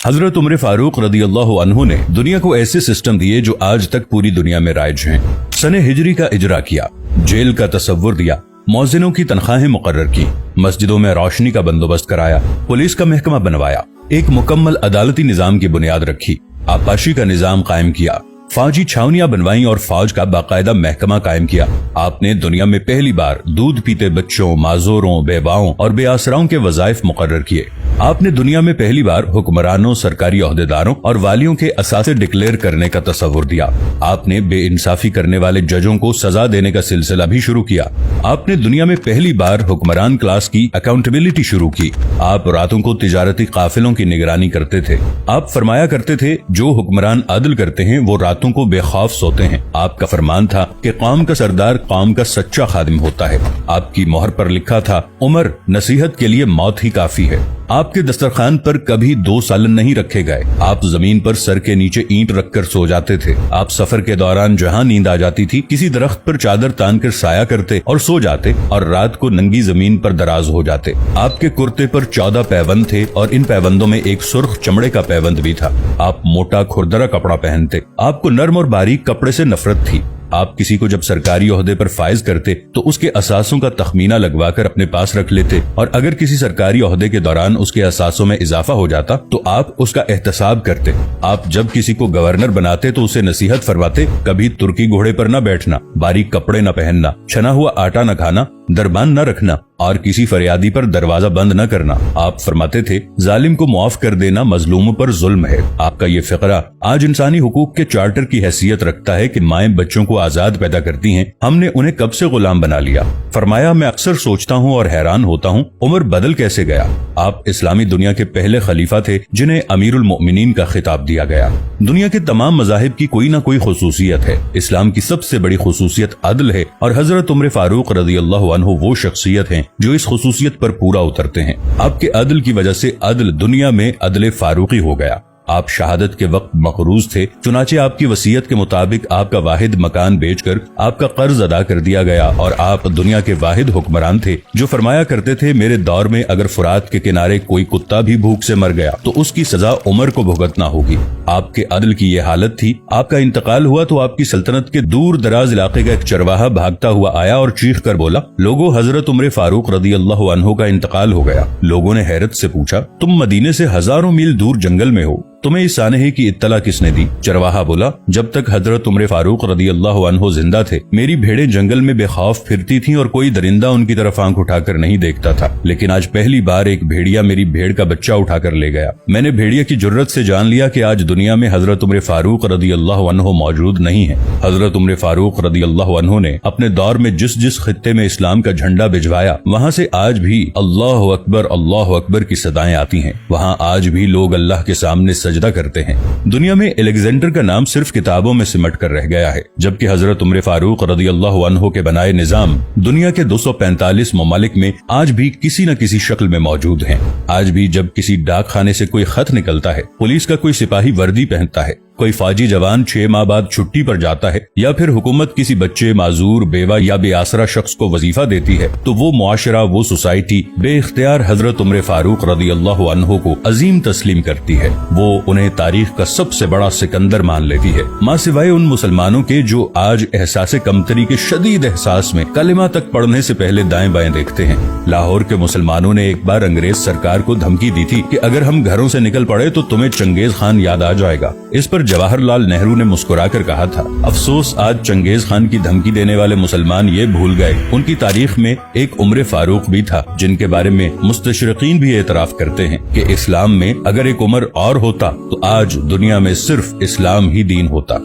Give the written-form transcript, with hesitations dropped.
हजरत उमर फारूक रदियल्लाहु अन्हु ने दुनिया को ऐसे सिस्टम दिए जो आज तक पूरी दुनिया में राइज हैं। सने हिजरी का इजरा किया, जेल का तसव्वुर दिया, मौजिनों की तनख्वाहें मुकर्रर की, मस्जिदों में रोशनी का बंदोबस्त कराया, पुलिस का महकमा बनवाया, एक मुकम्मल अदालती निजाम की बुनियाद रखी, आबपाशी का निजाम कायम किया, फौजी छावनियां बनवाई और फौज का बाकायदा महकमा कायम किया। आपने दुनिया में पहली बार दूध पीते बच्चों, माजूरों, बेवाओं और बेआसराओं के वज़ाइफ मुकर्रर किए। आपने दुनिया में पहली बार हुक्मरानों, सरकारी ओहदेदारों और वालियों के असासे डिक्लेयर करने का तस्वुर दिया। आपने बेइंसाफी करने वाले जजों को सजा देने का सिलसिला भी शुरू किया। आपने दुनिया में पहली बार हुक्मरान क्लास की अकाउंटेबिलिटी शुरू की। आप रातों को तिजारती काफिलों की निगरानी करते थे। आप फरमाया करते थे, जो हुक्मरान अदल करते हैं वो रातों को बेखौफ सोते हैं। आपका फरमान था कि कौम का सरदार कौम का सच्चा खादिम होता है। आपकी मोहर पर लिखा था, उमर नसीहत के लिए मौत ही काफी है। आपके दस्तरखान पर कभी 2 सालन नहीं रखे गए। आप जमीन पर सर के नीचे ईंट रखकर सो जाते थे। आप सफर के दौरान जहां नींद आ जाती थी, किसी दरख्त पर चादर तान कर साया करते और सो जाते और रात को नंगी जमीन पर दराज हो जाते। आपके कुर्ते पर 14 पैबंद थे और इन पैबंदों में एक सुर्ख चमड़े का पैबंद भी था। आप मोटा खुरदरा कपड़ा पहनते। आपको नर्म और बारीक कपड़े से नफरत थी। आप किसी को जब सरकारी ओहदे पर फाइज करते तो उसके असासों का तखमीना लगवाकर अपने पास रख लेते और अगर किसी सरकारी ओहदे के दौरान उसके असासों में इजाफा हो जाता तो आप उसका एहतसाब करते। आप जब किसी को गवर्नर बनाते तो उसे नसीहत फरमाते, कभी तुर्की घोड़े पर न बैठना, बारीक कपड़े न पहनना, छना हुआ आटा न खाना, दरबान न रखना और किसी फरियादी पर दरवाजा बंद न करना। आप फरमाते थे, जालिम को मुआफ कर देना मजलूमों पर जुल्म है। आपका ये फिक्रा आज इंसानी हुकूक के चार्टर की हैसियत रखता है कि माएं बच्चों को आजाद पैदा करती हैं, हमने उन्हें कब से गुलाम बना लिया। फरमाया, मैं अक्सर सोचता हूँ और हैरान होता हूँ, उमर बदल कैसे गया। आप इस्लामी दुनिया के पहले खलीफा थे जिन्हें अमीरुल मोमिनीन का खिताब दिया गया। दुनिया के तमाम मज़ाहिब की कोई न कोई खुसूसियत है। इस्लाम की सबसे बड़ी खुसूसियत अदल है और हजरत उमर फारूक रदियल्लाहु अन्हु वो शख्सियत हैं जो इस खुसूसियत पर पूरा उतरते हैं। आपके अदल की वजह से अदल दुनिया में अदल फारूकी हो गया। आप शहादत के वक्त मकरूज थे, चुनाचे आपकी वसीयत के मुताबिक आपका वाहिद मकान बेचकर आपका कर्ज अदा कर दिया गया और आप दुनिया के वाहिद हुक्मरान थे जो फरमाया करते थे, मेरे दौर में अगर फुरात के किनारे कोई कुत्ता भी भूख से मर गया तो उसकी सजा उमर को भुगतना होगी। आपके अदल की ये हालत थी। आपका इंतकाल हुआ तो आपकी सल्तनत के दूर दराज इलाके का एक चरवाहा भागता हुआ आया और चीख कर बोला, लोगों, हजरत उमर फारूक रदियल्लाहु अन्हु का इंतकाल हो गया। लोगों ने हैरत से पूछा, तुम मदीने से हजारों मील दूर जंगल में हो, तुम्हें इस सानहे की इत्तला किसने दी। चरवाहा बोला, जब तक हजरत उमर फारूक रदियल्लाहु अन्हु जिंदा थे मेरी भेड़ें जंगल में बेखौफ फिरती थीं और कोई दरिंदा उनकी तरफ आंख उठाकर नहीं देखता था, लेकिन आज पहली बार एक भेड़िया मेरी भेड़ का बच्चा उठाकर ले गया। मैंने भेड़िया की जुर्रत से जान लिया कि आज दुनिया में हजरत उमर फारूक रदियल्लाहु अन्हु मौजूद नहीं है। हजरत उमर फारूक रदियल्लाहु अन्हु ने अपने दौर में जिस जिस खित्ते में इस्लाम का झंडा भिजवाया वहाँ से आज भी अल्लाहु अकबर की सदाएं आती हैं। वहाँ आज भी लोग अल्लाह के सामने सजदा करते हैं। दुनिया में अलेक्जेंडर का नाम सिर्फ किताबों में सिमट कर रह गया है, जबकि हजरत उमर फारूक रदियल्लाहु अन्हु के बनाए निजाम दुनिया के 245 ममालिक में आज भी किसी न किसी शक्ल में मौजूद हैं। आज भी जब किसी डाक खाने से कोई खत निकलता है, पुलिस का कोई सिपाही वर्दी पहनता है, कोई फौजी जवान 6 माह बाद छुट्टी पर जाता है या फिर हुकूमत किसी बच्चे, माजूर, बेवा या बेआसरा शख्स को वजीफा देती है तो वो मुआशरा, वो सोसाइटी बेइख्तियार हजरत उमर फारूक रदियल्लाहु अन्हु को अजीम तस्लीम करती है। वो उन्हें तारीख का सबसे बड़ा सिकंदर मान लेती है, मां सिवाय उन मुसलमानों के जो आज एहसास कमतरी के शदीद एहसास में कलिमा तक पढ़ने से पहले दाएं बाएं देखते हैं। लाहौर के मुसलमानों ने एक बार अंग्रेज सरकार को धमकी दी थी कि अगर हम घरों से निकल पड़े तो तुम्हें चंगेज खान याद आ जाएगा। इस पर जवाहरलाल नेहरू ने मुस्कुराकर कहा था, अफसोस आज चंगेज खान की धमकी देने वाले मुसलमान ये भूल गए उनकी तारीख में एक उमर फारूक भी था, जिनके बारे में मुस्तशरिकीन भी एतराफ करते हैं कि इस्लाम में अगर एक उमर और होता तो आज दुनिया में सिर्फ इस्लाम ही दीन होता।